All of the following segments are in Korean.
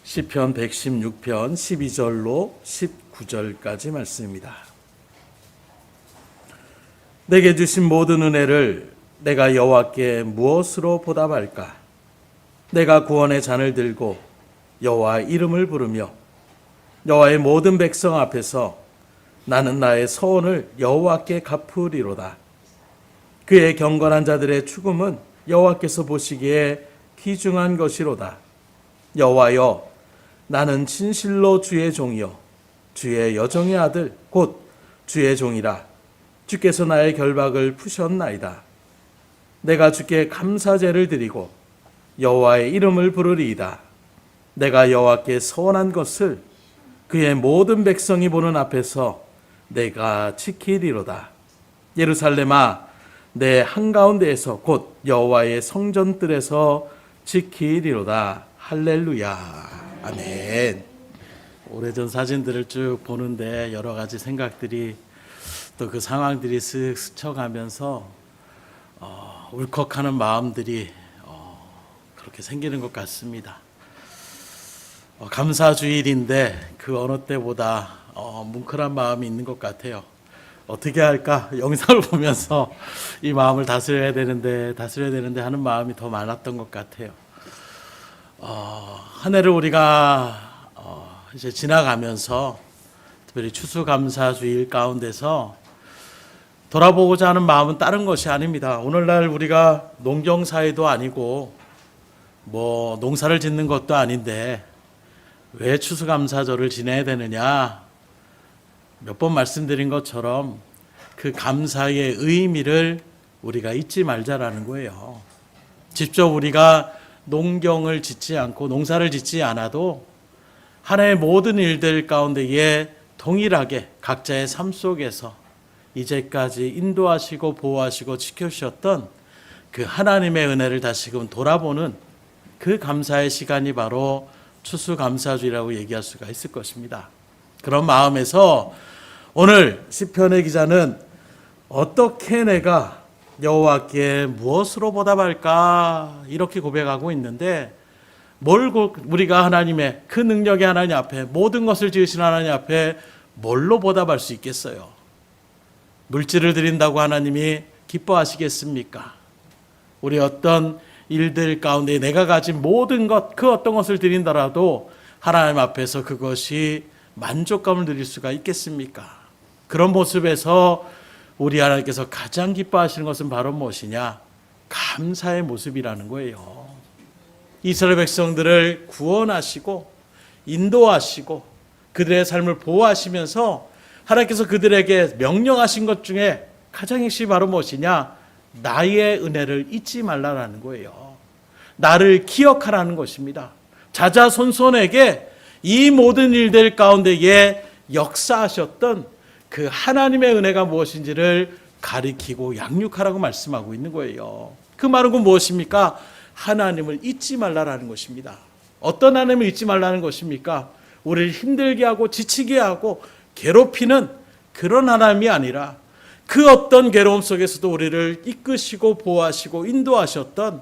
시편 116편 12절로 19절까지 말씀입니다. 내게 주신 모든 은혜를 내가 여호와께 무엇으로 보답할까? 내가 구원의 잔을 들고 여호와의 이름을 부르며 여호와의 모든 백성 앞에서 나는 나의 서원을 여호와께 갚으리로다. 그의 경건한 자들의 죽음은 여호와께서 보시기에 귀중한 것이로다. 여호와여, 나는 진실로 주의 종이요 주의 여종의 아들 곧 주의 종이라. 주께서 나의 결박을 푸셨나이다. 내가 주께 감사제를 드리고 여호와의 이름을 부르리이다. 내가 여호와께 서원한 것을 그의 모든 백성이 보는 앞에서 내가 지키리로다. 예루살렘아, 내 한가운데에서 곧 여호와의 성전들에서 지키리로다. 할렐루야. 아멘. 오래전 사진들을 쭉 보는데 여러 가지 생각들이 또 그 상황들이 쓱 스쳐가면서 울컥하는 마음들이 그렇게 생기는 것 같습니다. 감사주일인데 그 어느 때보다 뭉클한 마음이 있는 것 같아요. 어떻게 할까? 영상을 보면서 이 마음을 다스려야 되는데 하는 마음이 더 많았던 것 같아요. 한 해를 우리가 이제 지나가면서 특별히 추수감사주일 가운데서 돌아보고자 하는 마음은 다른 것이 아닙니다. 오늘날 우리가 농경사회도 아니고 뭐 농사를 짓는 것도 아닌데 왜 추수감사절을 지내야 되느냐? 몇 번 말씀드린 것처럼 그 감사의 의미를 우리가 잊지 말자라는 거예요. 직접 우리가 농경을 짓지 않고 농사를 짓지 않아도 한 해의 모든 일들 가운데에 동일하게 각자의 삶 속에서 이제까지 인도하시고 보호하시고 지켜주셨던 그 하나님의 은혜를 다시금 돌아보는 그 감사의 시간이 바로 추수감사주일이라고 얘기할 수가 있을 것입니다. 그런 마음에서 오늘 시편의 기자는 어떻게 내가 여호와께 무엇으로 보답할까 이렇게 고백하고 있는데, 뭘 우리가 하나님의 그 능력의 하나님 앞에, 모든 것을 지으신 하나님 앞에 뭘로 보답할 수 있겠어요? 물질을 드린다고 하나님이 기뻐하시겠습니까? 우리 어떤 일들 가운데 내가 가진 모든 것, 그 어떤 것을 드린다라도 하나님 앞에서 그것이 만족감을 누릴 수가 있겠습니까? 그런 모습에서 우리 하나님께서 가장 기뻐하시는 것은 바로 무엇이냐? 감사의 모습이라는 거예요. 이스라엘 백성들을 구원하시고 인도하시고 그들의 삶을 보호하시면서 하나님께서 그들에게 명령하신 것 중에 가장 핵심이 바로 무엇이냐? 나의 은혜를 잊지 말라라는 거예요. 나를 기억하라는 것입니다. 자자손손에게 이 모든 일들 가운데에 역사하셨던 그 하나님의 은혜가 무엇인지를 가리키고 양육하라고 말씀하고 있는 거예요. 그 말은 무엇입니까? 하나님을 잊지 말라라는 것입니다. 어떤 하나님을 잊지 말라는 것입니까? 우리를 힘들게 하고 지치게 하고 괴롭히는 그런 하나님이 아니라 그 어떤 괴로움 속에서도 우리를 이끄시고 보호하시고 인도하셨던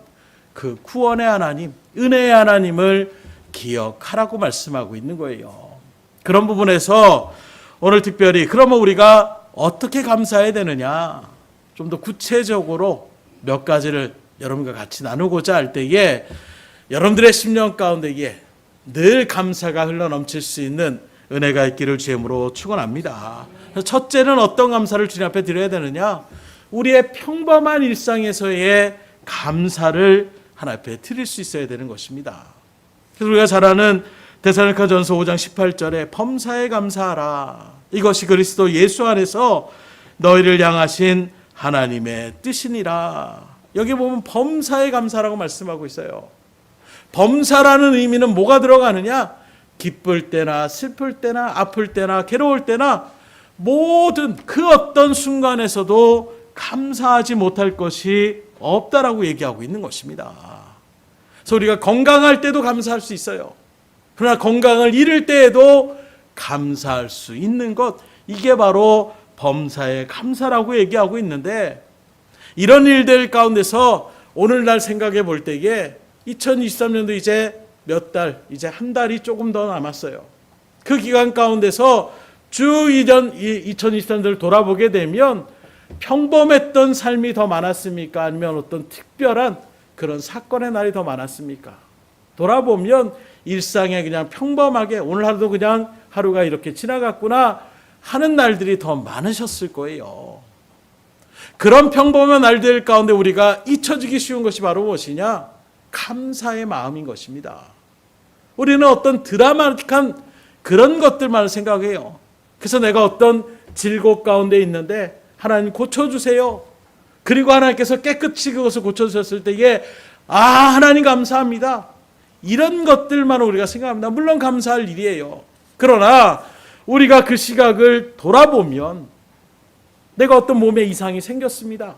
그 구원의 하나님, 은혜의 하나님을 기억하라고 말씀하고 있는 거예요. 그런 부분에서 오늘 특별히 그러면 우리가 어떻게 감사해야 되느냐, 좀 더 구체적으로 몇 가지를 여러분과 같이 나누고자 할 때에 여러분들의 심령 가운데에 늘 감사가 흘러넘칠 수 있는 은혜가 있기를 주님으로 축원합니다. 첫째는 어떤 감사를 주님 앞에 드려야 되느냐? 우리의 평범한 일상에서의 감사를 하나님 앞에 드릴 수 있어야 되는 것입니다. 그래서 우리가 잘 아는 데살로니가전서 5장 18절에 범사에 감사하라. 이것이 그리스도 예수 안에서 너희를 향하신 하나님의 뜻이니라. 여기 보면 범사에 감사라고 말씀하고 있어요. 범사라는 의미는 뭐가 들어가느냐? 기쁠 때나 슬플 때나 아플 때나 괴로울 때나 모든 그 어떤 순간에서도 감사하지 못할 것이 없다라고 얘기하고 있는 것입니다. 그래서 우리가 건강할 때도 감사할 수 있어요. 그러나 건강을 잃을 때에도 감사할 수 있는 것, 이게 바로 범사의 감사라고 얘기하고 있는데, 이런 일들 가운데서 오늘날 생각해 볼 때에 2023년도 이제 몇 달, 이제 한 달이 조금 더 남았어요. 그 기간 가운데서 쭉 2023년을 돌아보게 되면 평범했던 삶이 더 많았습니까? 아니면 어떤 특별한 그런 사건의 날이 더 많았습니까? 돌아보면 일상에 그냥 평범하게 오늘 하루도 그냥 하루가 이렇게 지나갔구나 하는 날들이 더 많으셨을 거예요. 그런 평범한 날들 가운데 우리가 잊혀지기 쉬운 것이 바로 무엇이냐? 감사의 마음인 것입니다. 우리는 어떤 드라마틱한 그런 것들만 생각해요. 그래서 내가 어떤 질곡 가운데 있는데 하나님 고쳐주세요. 그리고 하나님께서 깨끗이 그것을 고쳐주셨을 때에 하나님 감사합니다. 이런 것들만 우리가 생각합니다. 물론 감사할 일이에요. 그러나 우리가 그 시각을 돌아보면 내가 어떤 몸에 이상이 생겼습니다.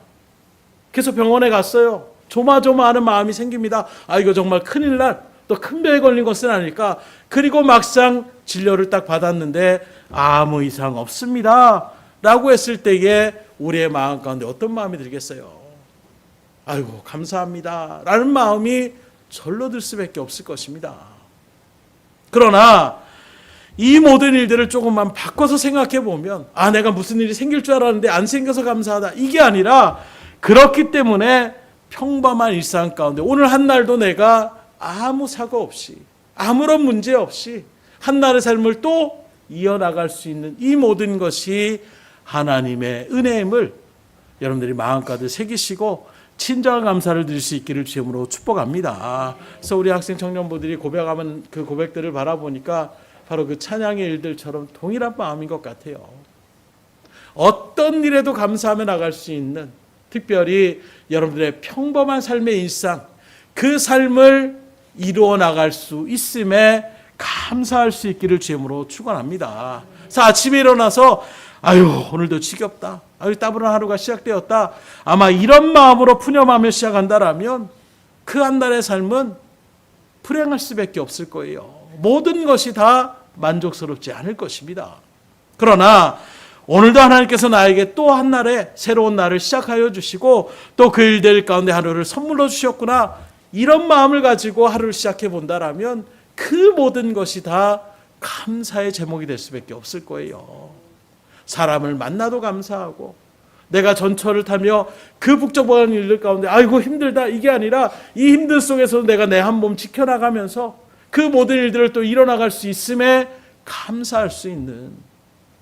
그래서 병원에 갔어요. 조마조마하는 마음이 생깁니다. 이거 정말 큰일 날, 또 큰 병에 걸린 것은 아닐까. 그리고 막상 진료를 딱 받았는데 아무 이상 없습니다 라고 했을 때에 우리의 마음 가운데 어떤 마음이 들겠어요? 아이고 감사합니다 라는 마음이 절로 들 수밖에 없을 것입니다. 그러나 이 모든 일들을 조금만 바꿔서 생각해 보면 내가 무슨 일이 생길 줄 알았는데 안 생겨서 감사하다, 이게 아니라 그렇기 때문에 평범한 일상 가운데 오늘 한 날도 내가 아무 사고 없이 아무런 문제 없이 한 날의 삶을 또 이어나갈 수 있는 이 모든 것이 하나님의 은혜임을 여러분들이 마음가득 새기시고 친절한 감사를 드릴 수 있기를 주님으로 축복합니다. 그래서 우리 학생 청년부들이 고백하면 그 고백들을 바라보니까 바로 그 찬양의 일들처럼 동일한 마음인 것 같아요. 어떤 일에도 감사하며 나갈 수 있는, 특별히 여러분들의 평범한 삶의 일상, 그 삶을 이루어 나갈 수 있음에 감사할 수 있기를 주님으로 축원합니다. 그래서 아침에 일어나서 오늘도 지겹다, 따분한 하루가 시작되었다, 아마 이런 마음으로 푸념하며 시작한다라면 그 한 달의 삶은 불행할 수밖에 없을 거예요. 모든 것이 다 만족스럽지 않을 것입니다. 그러나 오늘도 하나님께서 나에게 또 한 날에 새로운 날을 시작하여 주시고 또 그 일들 가운데 하루를 선물로 주셨구나, 이런 마음을 가지고 하루를 시작해 본다라면 그 모든 것이 다 감사의 제목이 될 수밖에 없을 거예요. 사람을 만나도 감사하고, 내가 전철을 타며 그 북적북적한 일들 가운데 아이고 힘들다, 이게 아니라 이 힘든 속에서도 내가 내 한 몸 지켜나가면서 그 모든 일들을 또 이뤄나갈 수 있음에 감사할 수 있는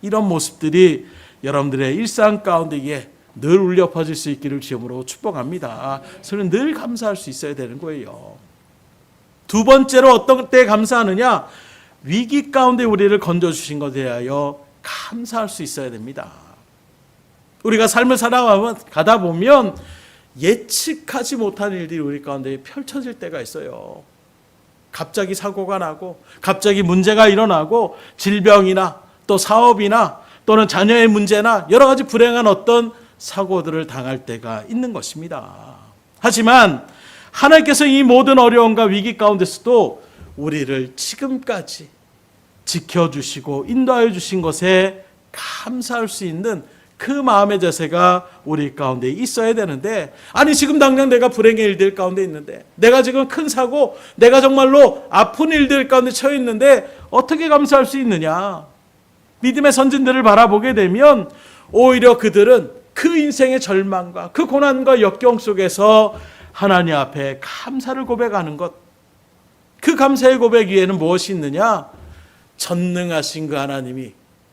이런 모습들이 여러분들의 일상 가운데에 늘 울려 퍼질 수 있기를 주님으로 축복합니다. 저는 늘 감사할 수 있어야 되는 거예요. 두 번째로 어떤 때 감사하느냐? 위기 가운데 우리를 건져주신 것에 대하여 감사할 수 있어야 됩니다. 우리가 삶을 살아가다 보면 예측하지 못한 일들이 우리 가운데 펼쳐질 때가 있어요. 갑자기 사고가 나고 갑자기 문제가 일어나고 질병이나 또 사업이나 또는 자녀의 문제나 여러 가지 불행한 어떤 사고들을 당할 때가 있는 것입니다. 하지만 하나님께서 이 모든 어려움과 위기 가운데서도 우리를 지금까지 지켜주시고 인도하여 주신 것에 감사할 수 있는 그 마음의 자세가 우리 가운데 있어야 되는데, 지금 당장 내가 불행의 일들 가운데 있는데, 내가 지금 큰 사고, 내가 정말로 아픈 일들 가운데 처해 있는데 어떻게 감사할 수 있느냐? 믿음의 선진들을 바라보게 되면 오히려 그들은 그 인생의 절망과 그 고난과 역경 속에서 하나님 앞에 감사를 고백하는 것, 그 감사의 고백 위에는 무엇이 있느냐? 전능하신 그 하나님이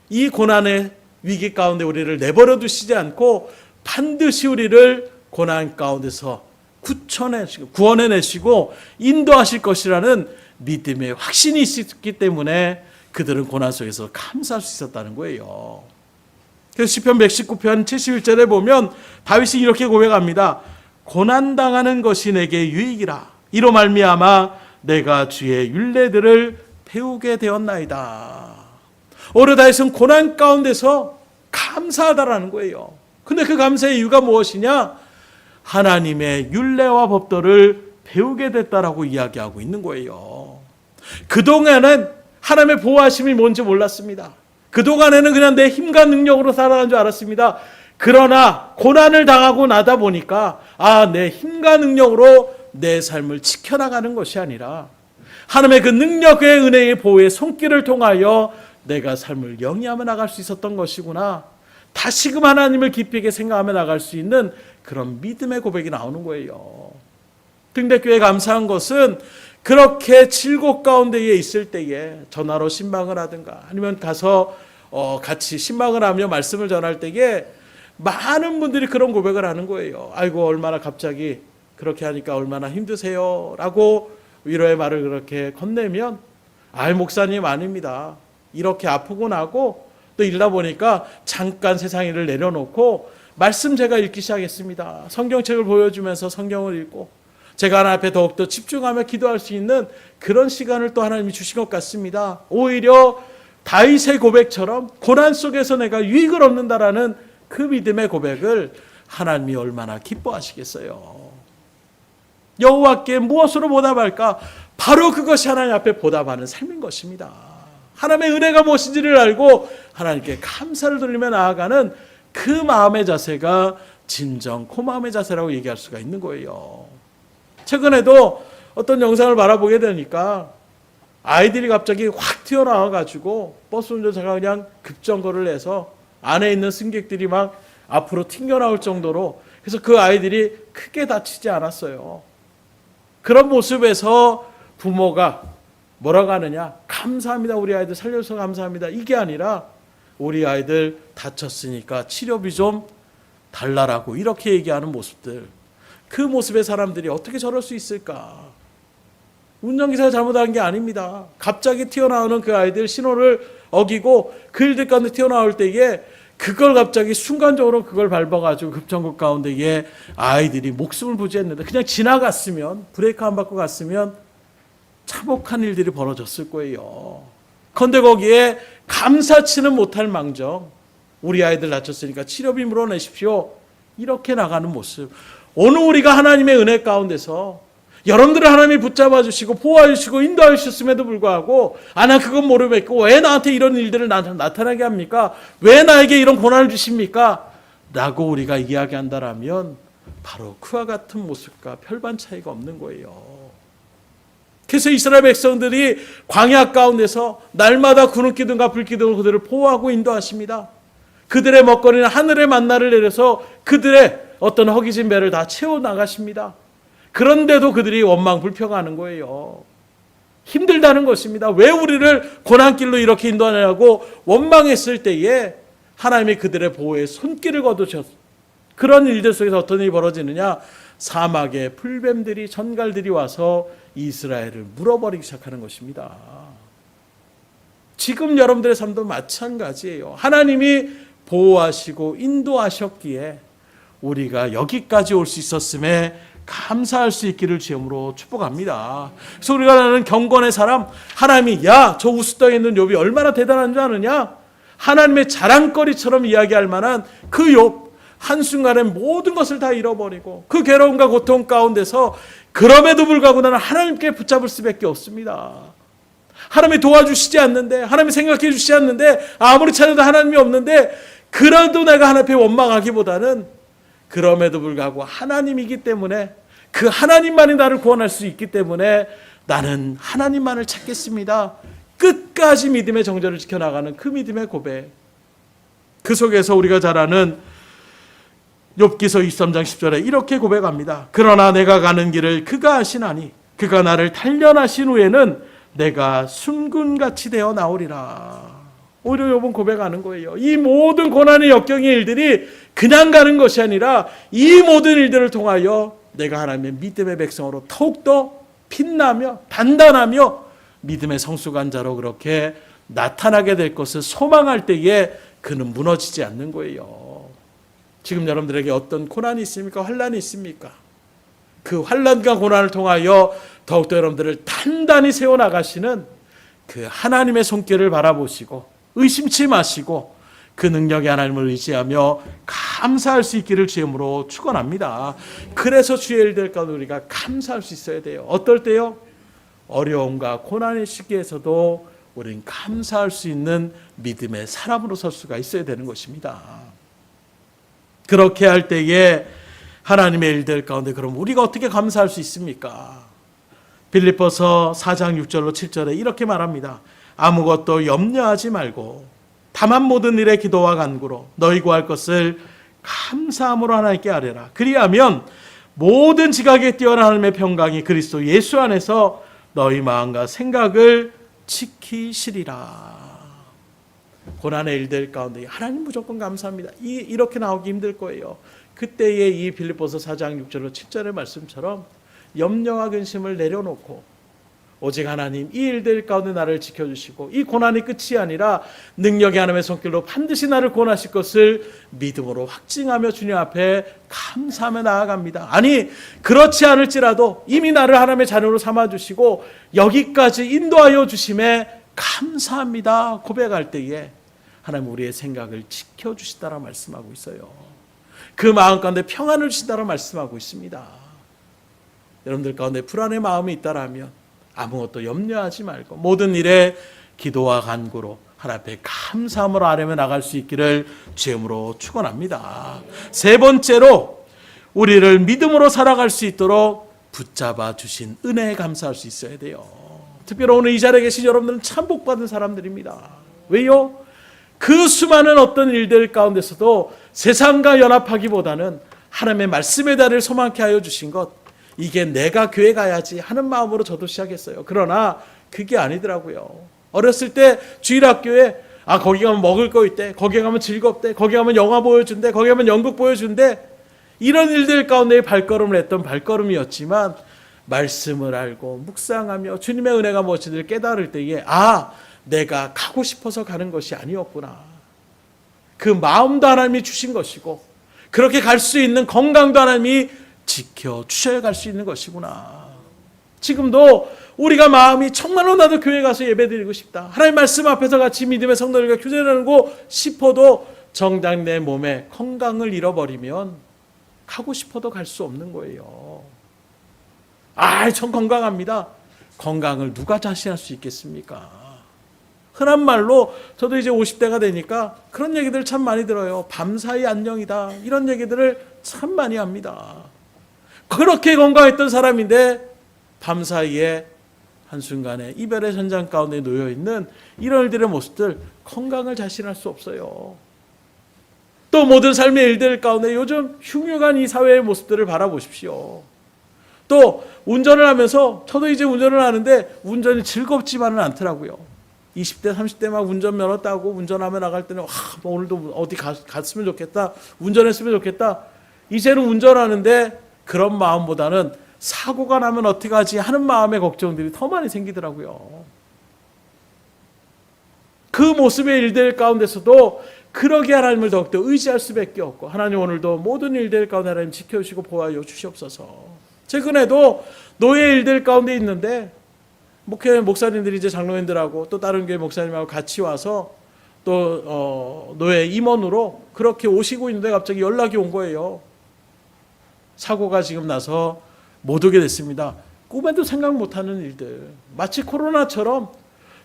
이 고난의 위기 가운데 우리를 내버려 두시지 않고 반드시 우리를 고난 가운데서 구원해내시고 인도하실 것이라는 믿음의 확신이 있었기 때문에 그들은 고난 속에서 감사할 수 있었다는 거예요. 그래서 시편 119편 71절에 보면 다윗이 이렇게 고백합니다. 고난당하는 것이 내게 유익이라, 이로 말미암아 내가 주의 율례들을 배우게 되었나이다. 오히려 다윗은 고난 가운데서 감사하다라는 거예요. 근데 그 감사의 이유가 무엇이냐? 하나님의 율례와 법도를 배우게 됐다라고 이야기하고 있는 거예요. 그동안은 하나님의 보호하심이 뭔지 몰랐습니다. 그동안에는 그냥 내 힘과 능력으로 살아간 줄 알았습니다. 그러나 고난을 당하고 나다 보니까 내 힘과 능력으로 내 삶을 지켜나가는 것이 아니라 하나님의 그 능력의 은혜의 보호의 손길을 통하여 내가 삶을 영위하며 나갈 수 있었던 것이구나. 다시금 하나님을 깊이 있게 생각하며 나갈 수 있는 그런 믿음의 고백이 나오는 거예요. 등대교회 감사한 것은 그렇게 질곡 가운데에 있을 때에 전화로 신방을 하든가 아니면 가서 같이 신방을 하며 말씀을 전할 때에 많은 분들이 그런 고백을 하는 거예요. 아이고 얼마나 갑자기 그렇게 하니까 얼마나 힘드세요 라고 위로의 말을 그렇게 건네면 목사님 아닙니다. 이렇게 아프고 나고 또 일다 보니까 잠깐 세상 일을 내려놓고 말씀 제가 읽기 시작했습니다. 성경책을 보여주면서 성경을 읽고 제가 하나님 앞에 더욱더 집중하며 기도할 수 있는 그런 시간을 또 하나님이 주신 것 같습니다. 오히려 다윗의 고백처럼 고난 속에서 내가 유익을 얻는다라는 그 믿음의 고백을 하나님이 얼마나 기뻐하시겠어요. 여호와께 무엇으로 보답할까? 바로 그것이 하나님 앞에 보답하는 삶인 것입니다. 하나님의 은혜가 무엇인지를 알고 하나님께 감사를 돌리며 나아가는 그 마음의 자세가 진정 고마움의 자세라고 얘기할 수가 있는 거예요. 최근에도 어떤 영상을 바라보게 되니까 아이들이 갑자기 확 튀어나와가지고 버스 운전사가 그냥 급정거를 해서 안에 있는 승객들이 막 앞으로 튕겨나올 정도로 그래서 그 아이들이 크게 다치지 않았어요. 그런 모습에서 부모가 뭐라고 하느냐? 감사합니다. 우리 아이들 살려줘서 감사합니다. 이게 아니라 우리 아이들 다쳤으니까 치료비 좀 달라라고 이렇게 얘기하는 모습들. 그 모습의 사람들이 어떻게 저럴 수 있을까? 운전기사가 잘못한 게 아닙니다. 갑자기 튀어나오는 그 아이들 신호를 어기고 그 일들 가운데 튀어나올 때에 그걸 갑자기 순간적으로 그걸 밟아가지고 급정거 가운데에 아이들이 목숨을 부지했는데 그냥 지나갔으면 브레이크 안 밟고 갔으면 참혹한 일들이 벌어졌을 거예요. 그런데 거기에 감사치는 못할 망정 우리 아이들 다쳤으니까 치료비 물어내십시오. 이렇게 나가는 모습. 오늘 우리가 하나님의 은혜 가운데서 여러분들을 하나님이 붙잡아 주시고 보호해 주시고 인도해 주셨음에도 불구하고 나 그건 모르겠고 왜 나한테 이런 일들을 나타나게 합니까? 왜 나에게 이런 고난을 주십니까? 라고 우리가 이야기한다라면 바로 그와 같은 모습과 별반 차이가 없는 거예요. 그래서 이스라엘 백성들이 광야 가운데서 날마다 구름 기둥과 불 기둥으로 그들을 보호하고 인도하십니다. 그들의 먹거리는 하늘의 만나를 내려서 그들의 어떤 허기진 배를 다 채워나가십니다. 그런데도 그들이 원망불평하는 거예요. 힘들다는 것입니다. 왜 우리를 고난길로 이렇게 인도하냐고 원망했을 때에 하나님이 그들의 보호에 손길을 거두셨어요. 그런 일들 속에서 어떤 일이 벌어지느냐? 사막에 풀뱀들이 전갈들이 와서 이스라엘을 물어버리기 시작하는 것입니다. 지금 여러분들의 삶도 마찬가지예요. 하나님이 보호하시고 인도하셨기에 우리가 여기까지 올 수 있었음에 감사할 수 있기를 주님으로 축복합니다. 그래서 우리가 나는 경건의 사람, 하나님이 저 우스땅에 있는 욥이 얼마나 대단한 줄 아느냐? 하나님의 자랑거리처럼 이야기할 만한 그 욥, 한순간에 모든 것을 다 잃어버리고 그 괴로움과 고통 가운데서 그럼에도 불구하고 나는 하나님께 붙잡을 수밖에 없습니다. 하나님이 도와주시지 않는데, 하나님이 생각해 주시지 않는데, 아무리 찾아도 하나님이 없는데 그래도 내가 하나님 앞에 원망하기보다는 그럼에도 불구하고 하나님이기 때문에 그 하나님만이 나를 구원할 수 있기 때문에 나는 하나님만을 찾겠습니다. 끝까지 믿음의 정절을 지켜나가는 그 믿음의 고백. 그 속에서 우리가 잘 아는 욥기서 23장 10절에 이렇게 고백합니다. 그러나 내가 가는 길을 그가 아시나니 그가 나를 단련하신 후에는 내가 순금같이 되어 나오리라. 오히려 욥은 고백하는 거예요. 이 모든 고난의 역경의 일들이 그냥 가는 것이 아니라 이 모든 일들을 통하여 내가 하나님의 믿음의 백성으로 더욱더 빛나며 단단하며 믿음의 성숙한 자로 그렇게 나타나게 될 것을 소망할 때에 그는 무너지지 않는 거예요. 지금 여러분들에게 어떤 고난이 있습니까? 환난이 있습니까? 그 환난과 고난을 통하여 더욱더 여러분들을 단단히 세워나가시는 그 하나님의 손길을 바라보시고 의심치 마시고 그 능력의 하나님을 의지하며 감사할 수 있기를 주님으로 축원합니다. 그래서 주의 일들 가운데 우리가 감사할 수 있어야 돼요. 어떨 때요? 어려움과 고난의 시기에서도 우리는 감사할 수 있는 믿음의 사람으로 설 수가 있어야 되는 것입니다. 그렇게 할 때에 하나님의 일들 가운데 그럼 우리가 어떻게 감사할 수 있습니까? 빌립보서 4장 6절로 7절에 이렇게 말합니다. 아무것도 염려하지 말고 다만 모든 일에 기도와 간구로 너희 구할 것을 감사함으로 하나님께 아뢰라. 그리하면 모든 지각에 뛰어난 하나님의 평강이 그리스도 예수 안에서 너희 마음과 생각을 지키시리라. 고난의 일들 가운데 하나님 무조건 감사합니다. 이렇게 나오기 힘들 거예요. 그때의 이 빌립보서 4장 6절로 7절의 말씀처럼 염려와 근심을 내려놓고 오직 하나님 이 일들 가운데 나를 지켜주시고 이 고난이 끝이 아니라 능력의 하나님의 손길로 반드시 나를 구원하실 것을 믿음으로 확증하며 주님 앞에 감사하며 나아갑니다. 아니 그렇지 않을지라도 이미 나를 하나님의 자녀로 삼아주시고 여기까지 인도하여 주심에 감사합니다 고백할 때에 하나님 우리의 생각을 지켜주시다라 말씀하고 있어요. 그 마음 가운데 평안을 주시다라 말씀하고 있습니다. 여러분들 가운데 불안의 마음이 있다라면 아무것도 염려하지 말고 모든 일에 기도와 간구로 하나님 앞에 감사함으로 아뢰며 나갈 수 있기를 주님으로 축원합니다. 세 번째로 우리를 믿음으로 살아갈 수 있도록 붙잡아 주신 은혜에 감사할 수 있어야 돼요. 특별히 오늘 이 자리에 계신 여러분들은 참 복받은 사람들입니다. 왜요? 그 수많은 어떤 일들 가운데서도 세상과 연합하기보다는 하나님의 말씀의 자리를 소망케 하여 주신 것, 이게 내가 교회 가야지 하는 마음으로 저도 시작했어요. 그러나 그게 아니더라고요. 어렸을 때 주일학교에 거기 가면 먹을 거 있대, 거기 가면 즐겁대, 거기 가면 영화 보여준대, 거기 가면 연극 보여준대, 이런 일들 가운데 발걸음을 했던 발걸음이었지만 말씀을 알고 묵상하며 주님의 은혜가 무엇인지를 깨달을 때에 내가 가고 싶어서 가는 것이 아니었구나. 그 마음도 하나님이 주신 것이고 그렇게 갈 수 있는 건강도 하나님이 지켜주셔야 갈 수 있는 것이구나. 지금도 우리가 마음이 정말로 나도 교회 가서 예배드리고 싶다, 하나님 말씀 앞에서 같이 믿음의 성도들과 교제를 나누고 싶어도 정작 내 몸에 건강을 잃어버리면 가고 싶어도 갈 수 없는 거예요. 전 건강합니다. 건강을 누가 자신할 수 있겠습니까? 흔한 말로 저도 이제 50대가 되니까 그런 얘기들 참 많이 들어요. 밤사이 안녕이다, 이런 얘기들을 참 많이 합니다. 그렇게 건강했던 사람인데 밤사이에 한순간에 이별의 현장 가운데 놓여있는 이런 일들의 모습들, 건강을 자신할 수 없어요. 또 모든 삶의 일들 가운데 요즘 흉흉한 이 사회의 모습들을 바라보십시오. 또 운전을 하면서 저도 이제 운전을 하는데 운전이 즐겁지만은 않더라고요. 20대 30대 막 운전면허 따고 운전하며 나갈 때는 오늘도 어디 갔으면 좋겠다, 운전했으면 좋겠다. 이제는 운전하는데 그런 마음보다는 사고가 나면 어떻게 하지 하는 마음의 걱정들이 더 많이 생기더라고요. 그 모습의 일들 가운데서도 그러게 하나님을 더욱더 의지할 수밖에 없고, 하나님 오늘도 모든 일들 가운데 하나님 지켜주시고 보호하여 주시옵소서. 최근에도 노예 일들 가운데 있는데 목사님들이 이제 장로님들하고 또 다른 교회 목사님하고 같이 와서 또 노예 임원으로 그렇게 오시고 있는데 갑자기 연락이 온 거예요. 사고가 지금 나서 못 오게 됐습니다. 꿈에도 생각 못하는 일들, 마치 코로나처럼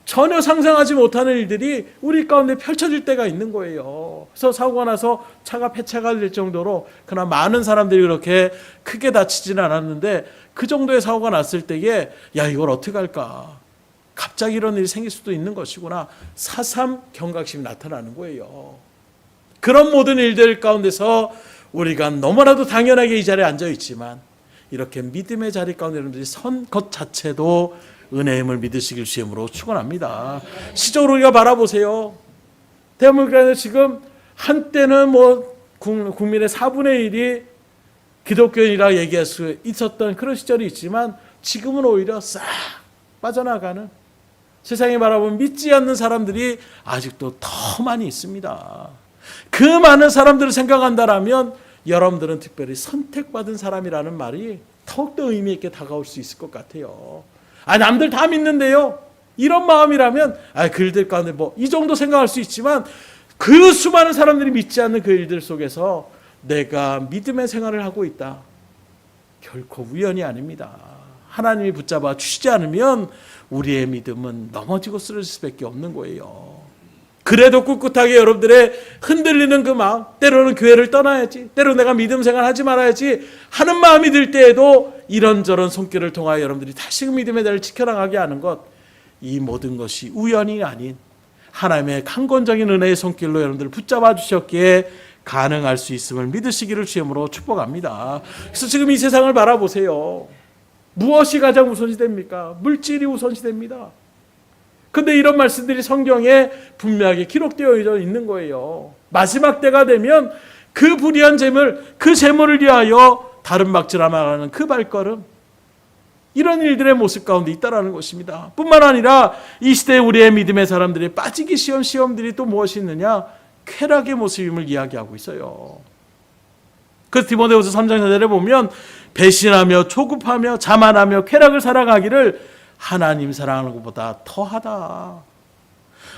전혀 상상하지 못하는 일들이 우리 가운데 펼쳐질 때가 있는 거예요. 그래서 사고가 나서 차가 폐차가 될 정도로, 그러나 많은 사람들이 그렇게 크게 다치지는 않았는데 그 정도의 사고가 났을 때에 이걸 어떻게 할까, 갑자기 이런 일이 생길 수도 있는 것이구나, 사삼 경각심이 나타나는 거예요. 그런 모든 일들 가운데서 우리가 너무나도 당연하게 이 자리에 앉아 있지만 이렇게 믿음의 자리 가운데 여러분들이 선 것 자체도 은혜의 힘을 믿으시길 주임으로 축원합니다. 시적으로 우리가 바라보세요. 대한민국에 지금 한때는 국민의 4분의 1이 기독교인이라 얘기할 수 있었던 그런 시절이 있지만 지금은 오히려 싹 빠져나가는, 세상에 바라보면 믿지 않는 사람들이 아직도 더 많이 있습니다. 그 많은 사람들을 생각한다라면 여러분들은 특별히 선택받은 사람이라는 말이 더욱더 의미 있게 다가올 수 있을 것 같아요. 남들 다 믿는데요, 이런 마음이라면 그 일들 가운데 이 정도 생각할 수 있지만 그 수많은 사람들이 믿지 않는 그 일들 속에서 내가 믿음의 생활을 하고 있다, 결코 우연이 아닙니다. 하나님이 붙잡아 주시지 않으면 우리의 믿음은 넘어지고 쓰러질 수밖에 없는 거예요. 그래도 꿋꿋하게 여러분들의 흔들리는 그 마음, 때로는 교회를 떠나야지, 때로는 내가 믿음 생활 하지 말아야지 하는 마음이 들 때에도 이런저런 손길을 통하여 여러분들이 다시금 믿음의 자리를 지켜나가게 하는 것, 이 모든 것이 우연이 아닌 하나님의 강권적인 은혜의 손길로 여러분들을 붙잡아 주셨기에 가능할 수 있음을 믿으시기를 주님으로 축복합니다. 그래서 지금 이 세상을 바라보세요. 무엇이 가장 우선시 됩니까? 물질이 우선시 됩니다. 그런데 이런 말씀들이 성경에 분명하게 기록되어 있는 거예요. 마지막 때가 되면 그 불의한 재물, 그 재물을 위하여 다른 박질하며 나가는 그 발걸음, 이런 일들의 모습 가운데 있다라는 것입니다. 뿐만 아니라 이 시대에 우리의 믿음의 사람들이 빠지기 쉬운 시험들이 또 무엇이 있느냐? 쾌락의 모습임을 이야기하고 있어요. 그 디모데후서 3장 4절에 보면 배신하며 조급하며 자만하며 쾌락을 살아가기를 하나님 사랑하는 것보다 더하다.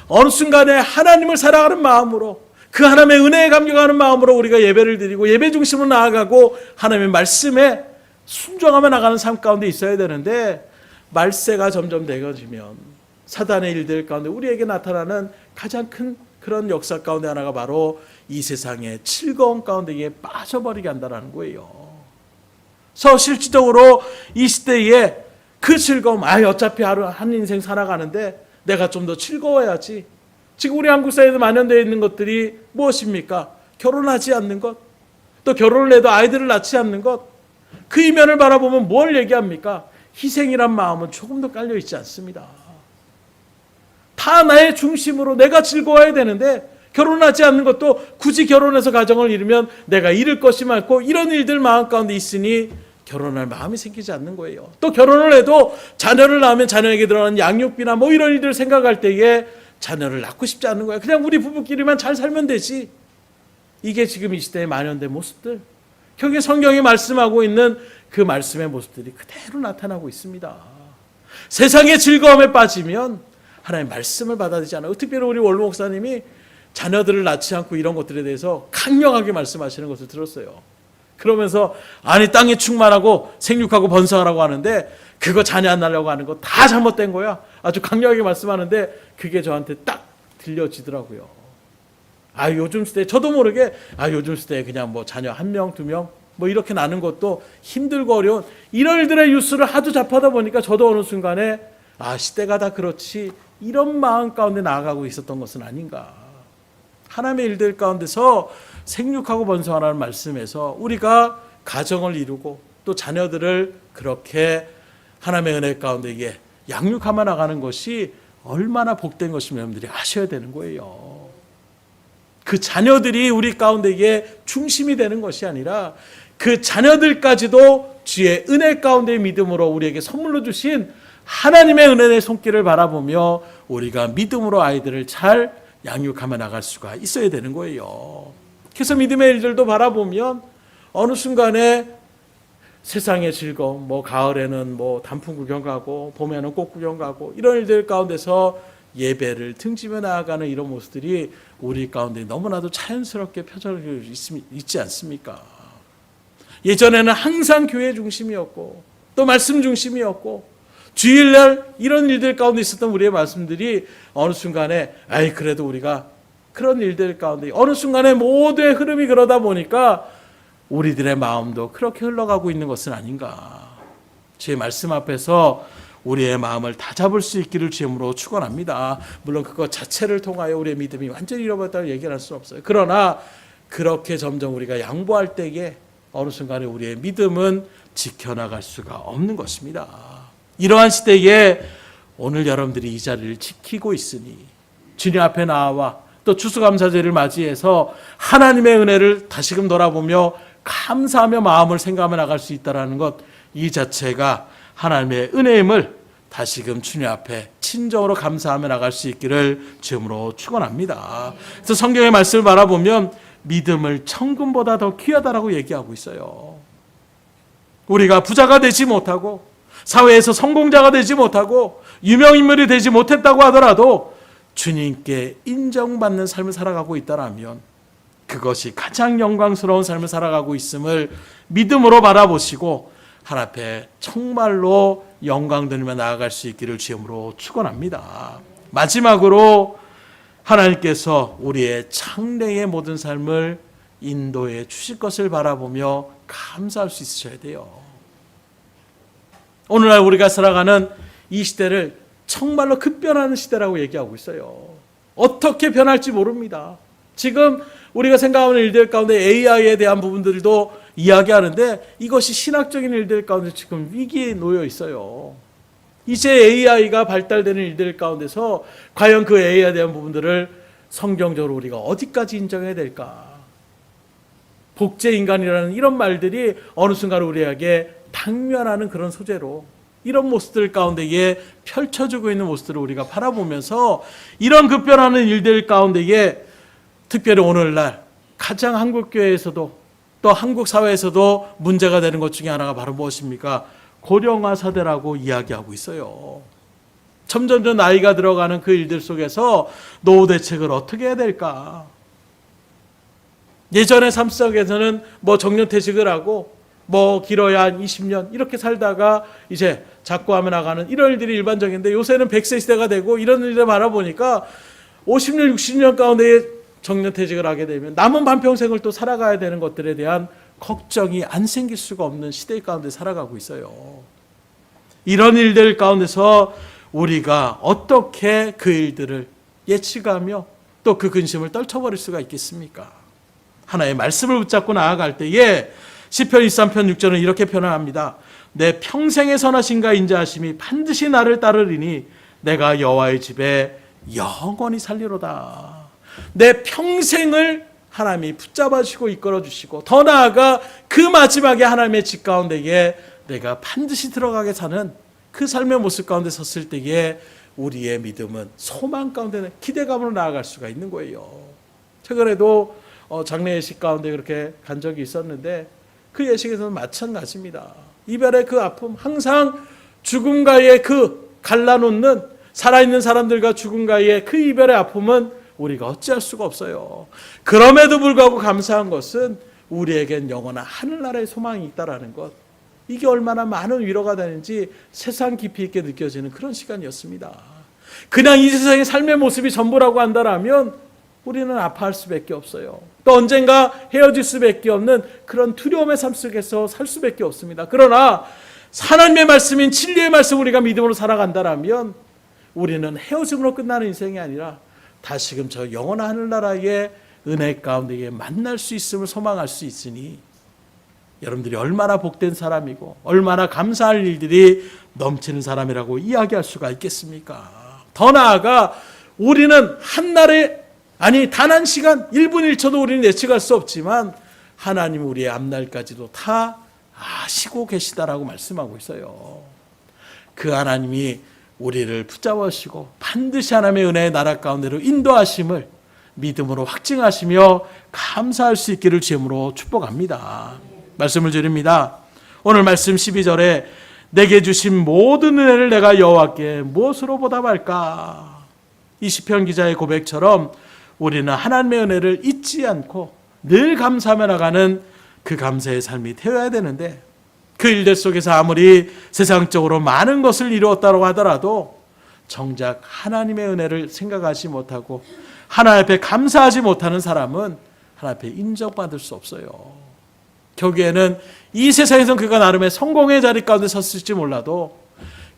어느 순간에 하나님을 사랑하는 마음으로, 그 하나님의 은혜에 감격하는 마음으로 우리가 예배를 드리고 예배 중심으로 나아가고 하나님의 말씀에 순종하며 나가는 삶 가운데 있어야 되는데, 말세가 점점 되어지면 사단의 일들 가운데 우리에게 나타나는 가장 큰 그런 역사 가운데 하나가 바로 이 세상의 즐거움 가운데에 빠져버리게 한다는 거예요. 그래서 실질적으로 이 시대에 그 즐거움, 어차피 하루 한 인생 살아가는데 내가 좀 더 즐거워야지. 지금 우리 한국 사회에도 만연되어 있는 것들이 무엇입니까? 결혼하지 않는 것, 또 결혼을 해도 아이들을 낳지 않는 것. 그 이면을 바라보면 뭘 얘기합니까? 희생이란 마음은 조금 더 깔려 있지 않습니다. 다 나의 중심으로 내가 즐거워야 되는데 결혼하지 않는 것도 굳이 결혼해서 가정을 이루면 내가 잃을 것이 많고 이런 일들 마음 가운데 있으니 결혼할 마음이 생기지 않는 거예요. 또 결혼을 해도 자녀를 낳으면 자녀에게 들어가는 양육비나 뭐 이런 일들을 생각할 때에 자녀를 낳고 싶지 않는 거예요. 그냥 우리 부부끼리만 잘 살면 되지. 이게 지금 이 시대의 만연된 모습들, 결국에 성경이 말씀하고 있는 그 말씀의 모습들이 그대로 나타나고 있습니다. 세상의 즐거움에 빠지면 하나님의 말씀을 받아들이지 않아요. 특별히 우리 원로 목사님이 자녀들을 낳지 않고 이런 것들에 대해서 강력하게 말씀하시는 것을 들었어요. 그러면서 아니 땅에 충만하고 생육하고 번성하라고 하는데 그거 자녀 안 낳으려고 하는 거 다 잘못된 거야. 아주 강력하게 말씀하는데 그게 저한테 딱 들려지더라고요. 요즘 시대에 저도 모르게 요즘 시대에 그냥 뭐 자녀 1명, 2명 뭐 이렇게 낳는 것도 힘들고 어려운 이런 일들의 뉴스를 하도 접하다 보니까 저도 어느 순간에 시대가 다 그렇지 이런 마음 가운데 나아가고 있었던 것은 아닌가. 하나님의 일들 가운데서 생육하고 번성하라는 말씀에서 우리가 가정을 이루고 또 자녀들을 그렇게 하나님의 은혜 가운데 양육하며 나가는 것이 얼마나 복된 것이면 여러분들이 아셔야 되는 거예요. 그 자녀들이 우리 가운데에 중심이 되는 것이 아니라 그 자녀들까지도 주의 은혜 가운데의 믿음으로 우리에게 선물로 주신 하나님의 은혜의 손길을 바라보며 우리가 믿음으로 아이들을 잘 양육하며 나갈 수가 있어야 되는 거예요. 그래서 믿음의 일들도 바라보면 어느 순간에 세상의 즐거움, 가을에는 단풍 구경 가고 봄에는 꽃 구경 가고 이런 일들 가운데서 예배를 등지며 나아가는 이런 모습들이 우리 가운데 너무나도 자연스럽게 펼쳐져 있지 않습니까? 예전에는 항상 교회 중심이었고 또 말씀 중심이었고 주일날 이런 일들 가운데 있었던 우리의 말씀들이 어느 순간에 그래도 우리가 그런 일들 가운데 어느 순간에 모두의 흐름이 그러다 보니까 우리들의 마음도 그렇게 흘러가고 있는 것은 아닌가. 제 말씀 앞에서 우리의 마음을 다잡을 수 있기를 주님으로 축원합니다. 물론 그것 자체를 통하여 우리의 믿음이 완전히 잃어버렸다고 얘기할 수는 없어요. 그러나 그렇게 점점 우리가 양보할 때에 어느 순간에 우리의 믿음은 지켜나갈 수가 없는 것입니다. 이러한 시대에 오늘 여러분들이 이 자리를 지키고 있으니 주님 앞에 나와 또 추수감사제를 맞이해서 하나님의 은혜를 다시금 돌아보며 감사하며 마음을 생각하며 나갈 수 있다는 것, 이 자체가 하나님의 은혜임을 다시금 주님 앞에 친정으로 감사하며 나갈 수 있기를 주님으로 축원합니다. 그래서 성경의 말씀을 바라보면 믿음을 천금보다 더 귀하다라고 얘기하고 있어요. 우리가 부자가 되지 못하고 사회에서 성공자가 되지 못하고 유명인물이 되지 못했다고 하더라도 주님께 인정받는 삶을 살아가고 있다라면 그것이 가장 영광스러운 삶을 살아가고 있음을 믿음으로 바라보시고 하나님 앞에 정말로 영광 드리며 나아갈 수 있기를 주님으로 축원합니다. 마지막으로 하나님께서 우리의 장래의 모든 삶을 인도해 주실 것을 바라보며 감사할 수 있으셔야 돼요. 오늘날 우리가 살아가는 이 시대를 정말로 급변하는 시대라고 얘기하고 있어요. 어떻게 변할지 모릅니다. 지금 우리가 생각하는 일들 가운데 AI에 대한 부분들도 이야기하는데 이것이 신학적인 일들 가운데 지금 위기에 놓여 있어요. 이제 AI가 발달되는 일들 가운데서 과연 그 AI에 대한 부분들을 성경적으로 우리가 어디까지 인정해야 될까? 복제인간이라는 이런 말들이 어느 순간 우리에게 당면하는 그런 소재로 이런 모습들 가운데에 펼쳐지고 있는 모습들을 우리가 바라보면서 이런 급변하는 일들 가운데에 특별히 오늘날 가장 한국교회에서도 또 한국 사회에서도 문제가 되는 것 중에 하나가 바로 무엇입니까? 고령화 사대라고 이야기하고 있어요. 점점점 나이가 들어가는 그 일들 속에서 노후 대책을 어떻게 해야 될까? 예전의 삶 속에서는 정년퇴직을 하고 길어야 한 20년 이렇게 살다가 이제 작고하며 나가는 이런 일들이 일반적인데 요새는 100세 시대가 되고 이런 일을 바라보니까 50년, 60년 가운데 정년퇴직을 하게 되면 남은 반평생을 또 살아가야 되는 것들에 대한 걱정이 안 생길 수가 없는 시대 가운데 살아가고 있어요. 이런 일들 가운데서 우리가 어떻게 그 일들을 예측하며 또 그 근심을 떨쳐버릴 수가 있겠습니까? 하나의 말씀을 붙잡고 나아갈 때에 시편 23편 6절은 이렇게 표현합니다. 내 평생의 선하신가 인자하심이 반드시 나를 따르리니 내가 여호와의 집에 영원히 살리로다. 내 평생을 하나님이 붙잡아주시고 이끌어주시고 더 나아가 그 마지막에 하나님의 집 가운데에 내가 반드시 들어가게 사는 그 삶의 모습 가운데 섰을 때에 우리의 믿음은 소망 가운데는 기대감으로 나아갈 수가 있는 거예요. 최근에도 장례 예식 가운데 그렇게 간 적이 있었는데 그 예식에서는 마찬가지입니다. 이별의 그 아픔, 항상 죽음과의 그 갈라놓는 살아있는 사람들과 죽음과의 그 이별의 아픔은 우리가 어찌할 수가 없어요. 그럼에도 불구하고 감사한 것은 우리에겐 영원한 하늘나라의 소망이 있다라는 것. 이게 얼마나 많은 위로가 되는지 세상 깊이 있게 느껴지는 그런 시간이었습니다. 그냥 이 세상의 삶의 모습이 전부라고 한다면 우리는 아파할 수밖에 없어요. 또 언젠가 헤어질 수밖에 없는 그런 두려움의 삶 속에서 살 수밖에 없습니다. 그러나 하나님의 말씀인 진리의 말씀 우리가 믿음으로 살아간다면 우리는 헤어짐으로 끝나는 인생이 아니라 다시금 저 영원한 하늘나라의 은혜 가운데 만날 수 있음을 소망할 수 있으니 여러분들이 얼마나 복된 사람이고 얼마나 감사할 일들이 넘치는 사람이라고 이야기할 수가 있겠습니까? 더 나아가 우리는 한날에 단 한 시간 1분 1초도 우리는 예측할 수 없지만 하나님 우리의 앞날까지도 다 아시고 계시다라고 말씀하고 있어요. 그 하나님이 우리를 붙잡으시고 반드시 하나님의 은혜의 나라 가운데로 인도하심을 믿음으로 확증하시며 감사할 수 있기를 주님으로 축복합니다. 말씀을 드립니다. 오늘 말씀 12절에 내게 주신 모든 은혜를 내가 여호와께 무엇으로 보답할까? 이 시편 기자의 고백처럼 우리는 하나님의 은혜를 잊지 않고 늘 감사하며 나가는 그 감사의 삶이 되어야 되는데 그 일들 속에서 아무리 세상적으로 많은 것을 이루었다고 하더라도 정작 하나님의 은혜를 생각하지 못하고 하나님 앞에 감사하지 못하는 사람은 하나님 앞에 인정받을 수 없어요. 결국에는 이 세상에서 그가 나름의 성공의 자리 가운데 섰을지 몰라도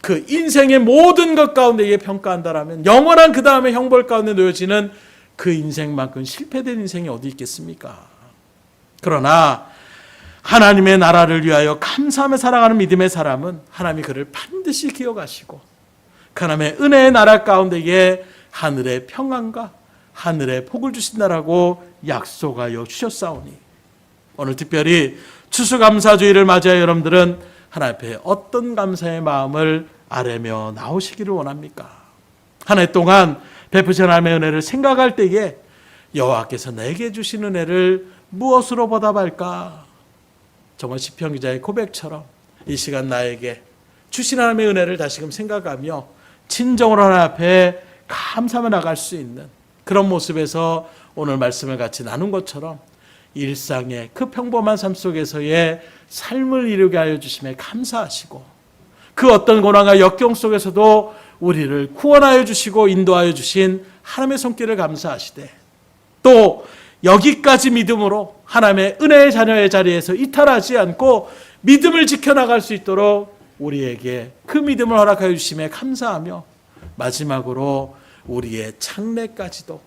그 인생의 모든 것 가운데 평가한다라면 영원한 그 다음에 형벌 가운데 놓여지는 그 인생만큼 실패된 인생이 어디 있겠습니까? 그러나 하나님의 나라를 위하여 감사하며 살아가는 믿음의 사람은 하나님이 그를 반드시 기억하시고 그 하나님의 은혜의 나라 가운데에 하늘의 평안과 하늘의 복을 주신다라고 약속하여 주셨사오니 오늘 특별히 추수감사주의를 맞이하여 여러분들은 하나님 앞에 어떤 감사의 마음을 아뢰며 나오시기를 원합니까? 한 해 동안 베푸신 하나님의 은혜를 생각할 때에 여호와께서 내게 주신 은혜를 무엇으로 보답할까? 정말 시편 기자의 고백처럼 이 시간 나에게 주신 하나님의 은혜를 다시금 생각하며 진정으로 하나님 앞에 감사하며 나갈 수 있는 그런 모습에서 오늘 말씀을 같이 나눈 것처럼 일상의 그 평범한 삶 속에서의 삶을 이루게 하여 주심에 감사하시고 그 어떤 고난과 역경 속에서도 우리를 구원하여 주시고 인도하여 주신 하나님의 손길을 감사하시되 또 여기까지 믿음으로 하나님의 은혜의 자녀의 자리에서 이탈하지 않고 믿음을 지켜나갈 수 있도록 우리에게 그 믿음을 허락하여 주심에 감사하며 마지막으로 우리의 장래까지도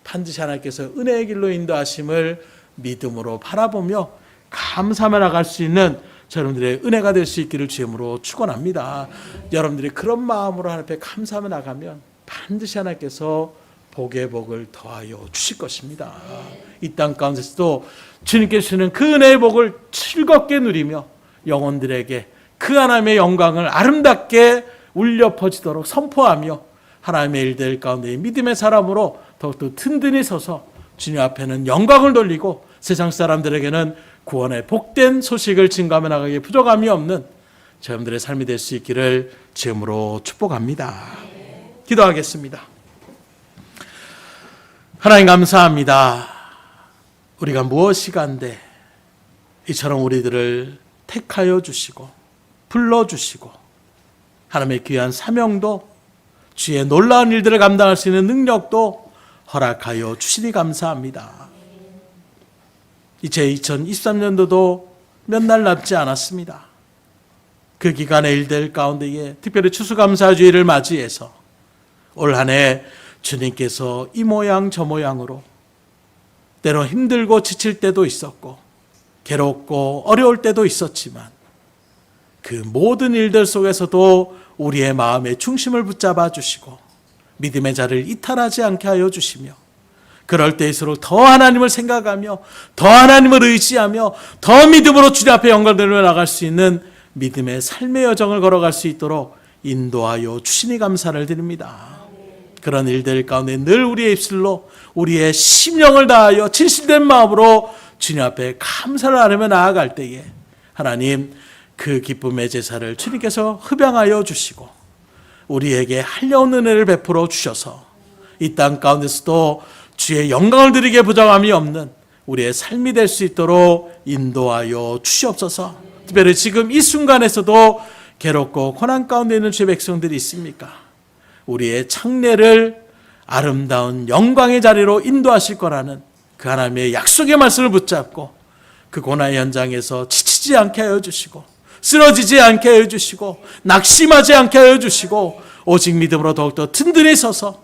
반드시 하나님께서 은혜의 길로 인도하심을 믿음으로 바라보며 감사하며 나갈 수 있는 여러분들의 은혜가 될 수 있기를 주님으로 축원합니다. 여러분들이 그런 마음으로 하나님 앞에 감사하며 나가면 반드시 하나님께서 복의 복을 더하여 주실 것입니다. 이 땅 가운데서도 주님께 주시는 그 은혜의 복을 즐겁게 누리며 영혼들에게 그 하나님의 영광을 아름답게 울려 퍼지도록 선포하며 하나님의 일들 가운데 믿음의 사람으로 더욱더 든든히 서서 주님 앞에는 영광을 돌리고 세상 사람들에게는 구원의 복된 소식을 증거하며 나가기에 부족함이 없는 여러분들의 삶이 될 수 있기를 지금으로 축복합니다. 기도하겠습니다. 하나님 감사합니다. 우리가 무엇이 간데 이처럼 우리들을 택하여 주시고 불러주시고 하나님의 귀한 사명도 주의 놀라운 일들을 감당할 수 있는 능력도 허락하여 주시니 감사합니다. 이제 2023년도도 몇 날 남지 않았습니다. 그 기간의 일들 가운데에 특별히 추수감사주의를 맞이해서 올 한 해 주님께서 이 모양 저 모양으로 때로 힘들고 지칠 때도 있었고 괴롭고 어려울 때도 있었지만 그 모든 일들 속에서도 우리의 마음의 중심을 붙잡아 주시고 믿음의 자를 이탈하지 않게 하여 주시며 그럴 때일수록 더 하나님을 생각하며 더 하나님을 의지하며 더 믿음으로 주님 앞에 영광되며 나갈 수 있는 믿음의 삶의 여정을 걸어갈 수 있도록 인도하여 주시니 감사를 드립니다. 그런 일들 가운데 늘 우리의 입술로 우리의 심령을 다하여 진실된 마음으로 주님 앞에 감사를 하며 나아갈 때에 하나님 그 기쁨의 제사를 주님께서 흡양하여 주시고 우리에게 한려운 은혜를 베풀어 주셔서 이 땅 가운데서도 주의 영광을 드리게 부정함이 없는 우리의 삶이 될 수 있도록 인도하여 주시옵소서. 특별히 지금 이 순간에서도 괴롭고 고난 가운데 있는 주의 백성들이 있습니까? 우리의 창례를 아름다운 영광의 자리로 인도하실 거라는 그 하나님의 약속의 말씀을 붙잡고 그 고난의 현장에서 지치지 않게 하여 주시고 쓰러지지 않게 하여 주시고 낙심하지 않게 하여 주시고 오직 믿음으로 더욱더 든든히 서서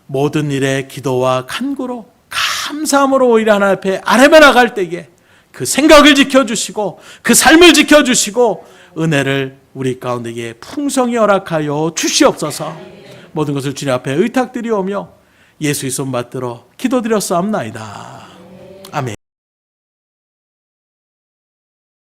모든 일에 기도와 간구로 감사함으로 오히려 하나님 앞에 아뢰며 나갈 때에 그 생각을 지켜주시고 그 삶을 지켜주시고 은혜를 우리 가운데에 풍성히 허락하여 주시옵소서. 모든 것을 주님 앞에 의탁드리오며 예수의 손 받들어 기도드렸사옵나이다.